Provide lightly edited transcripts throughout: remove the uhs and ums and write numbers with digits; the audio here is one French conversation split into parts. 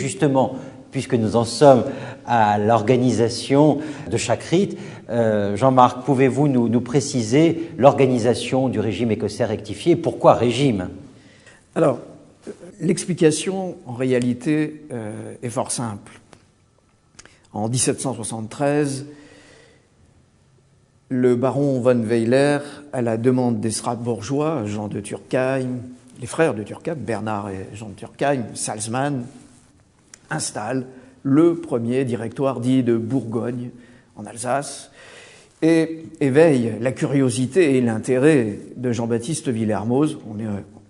justement, puisque nous en sommes à l'organisation de chaque rite, Jean-Marc, pouvez-vous nous préciser l'organisation du régime écossais rectifié? Pourquoi régime? Alors, l'explication, en réalité, est fort simple. En 1773, le baron von Weyler, à la demande des Strasbourgeois, Jean de Turckheim, les frères de Turckheim, Bernard et Jean de Turckheim, Salzmann, installe le premier directoire dit de Bourgogne, en Alsace, et éveille la curiosité et l'intérêt de Jean-Baptiste Villermoz. On est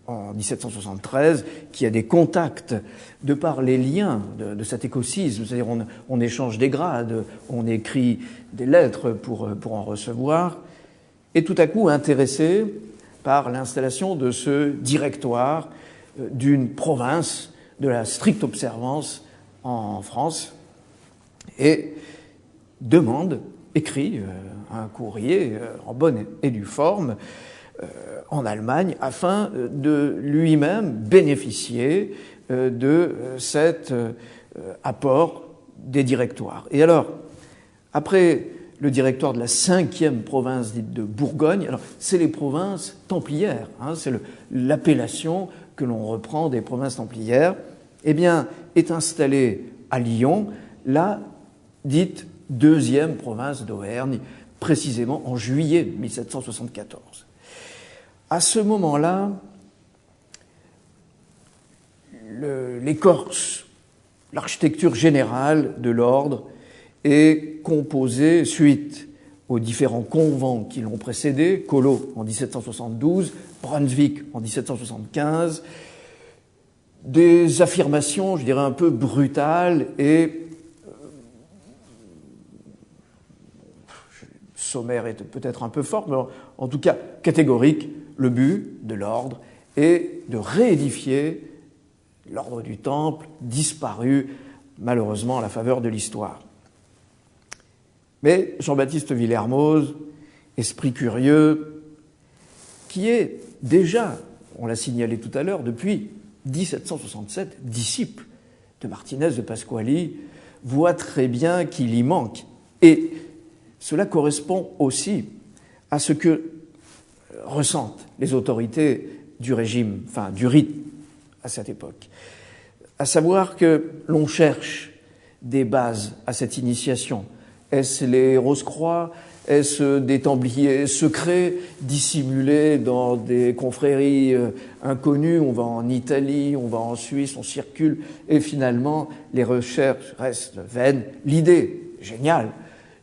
en 1773, qui a des contacts de par les liens de cet écosysme, c'est-à-dire on échange des grades, on écrit des lettres pour en recevoir, et tout à coup intéressé par l'installation de ce directoire d'une province de la stricte observance en France, et écrit un courrier en bonne et due forme en Allemagne afin de lui-même bénéficier de cet apport des directoires. Et alors, après le directoire de la 5e province dite de Bourgogne, alors c'est les provinces templières, c'est l'appellation que l'on reprend des provinces templières, eh bien, est installée à Lyon la dite 2e province d'Auvergne, précisément en juillet 1774. À ce moment-là, l'écorce, l'architecture générale de l'ordre est composée, suite aux différents convents qui l'ont précédé, Colo en 1772, Brunswick en 1775, des affirmations, je dirais, un peu brutales et sommaire est peut-être un peu fort, mais en tout cas catégorique. Le but de l'ordre est de réédifier l'ordre du Temple, disparu malheureusement à la faveur de l'histoire. Mais Jean-Baptiste Villermoz, esprit curieux, qui est déjà, on l'a signalé tout à l'heure, depuis 1767, disciple de Martinez de Pasquali, voit très bien qu'il y manque. Et cela correspond aussi à ce que ressentent les autorités du régime, enfin du rite à cette époque. À savoir que l'on cherche des bases à cette initiation. Est-ce les Rose-Croix? Est-ce des Templiers secrets dissimulés dans des confréries inconnues? On va en Italie, on va en Suisse, on circule, et finalement les recherches restent vaines. L'idée géniale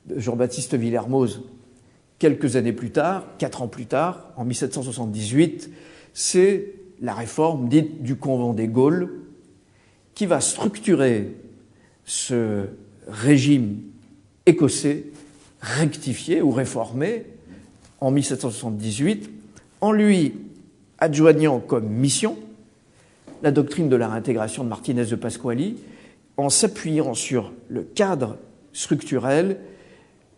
de Jean-Baptiste Villermoz, quelques années plus tard, 4 ans plus tard, en 1778, c'est la réforme dite du Convent des Gaules qui va structurer ce régime écossais rectifié ou réformé en 1778 en lui adjoignant comme mission la doctrine de la réintégration de Martinez de Pasquali en s'appuyant sur le cadre structurel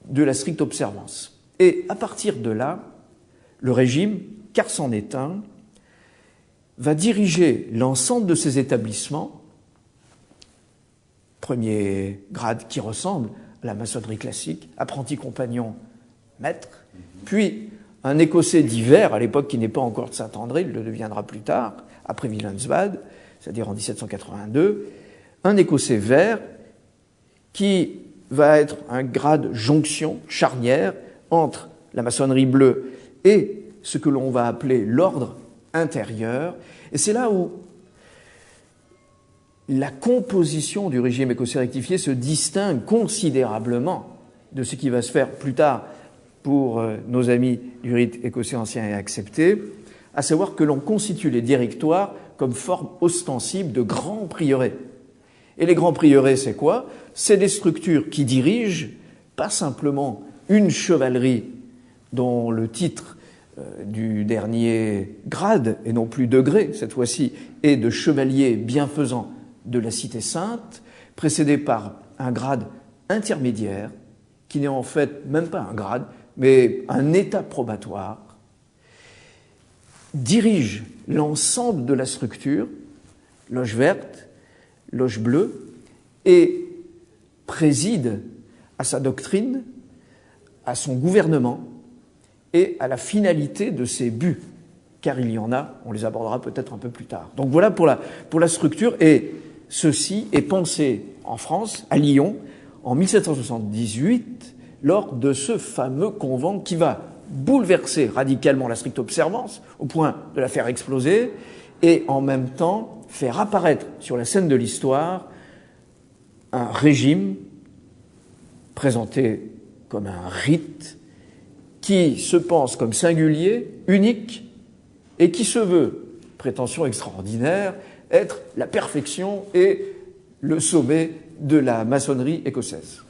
de la stricte observance. Et à partir de là, le régime, car c'en est un, va diriger l'ensemble de ces établissements, premier grade qui ressemble à la maçonnerie classique, apprenti compagnon, maître, puis un Écossais d'hiver, à l'époque qui n'est pas encore de Saint-André, il le deviendra plus tard, après Wilhelmsbad, c'est-à-dire en 1782, un Écossais vert qui va être un grade jonction, charnière, entre la maçonnerie bleue et ce que l'on va appeler l'ordre intérieur. Et c'est là où la composition du régime écossais rectifié se distingue considérablement de ce qui va se faire plus tard pour nos amis du rite écossais ancien et accepté, à savoir que l'on constitue les directoires comme forme ostensible de grands prieurés. Et les grands prieurés, c'est quoi? C'est des structures qui dirigent pas simplement une chevalerie dont le titre du dernier grade, et non plus degré cette fois-ci, est de chevalier bienfaisant de la Cité Sainte, précédé par un grade intermédiaire, qui n'est en fait même pas un grade, mais un état probatoire, dirige l'ensemble de la structure, loge verte, loge bleue, et préside à sa doctrine, à son gouvernement et à la finalité de ses buts, car il y en a, on les abordera peut-être un peu plus tard. Donc voilà pour la structure, et ceci est pensé en France, à Lyon, en 1778, lors de ce fameux convent qui va bouleverser radicalement la stricte observance, au point de la faire exploser, et en même temps faire apparaître sur la scène de l'histoire un régime présenté comme un rite qui se pense comme singulier, unique, et qui se veut, prétention extraordinaire, être la perfection et le sommet de la maçonnerie écossaise.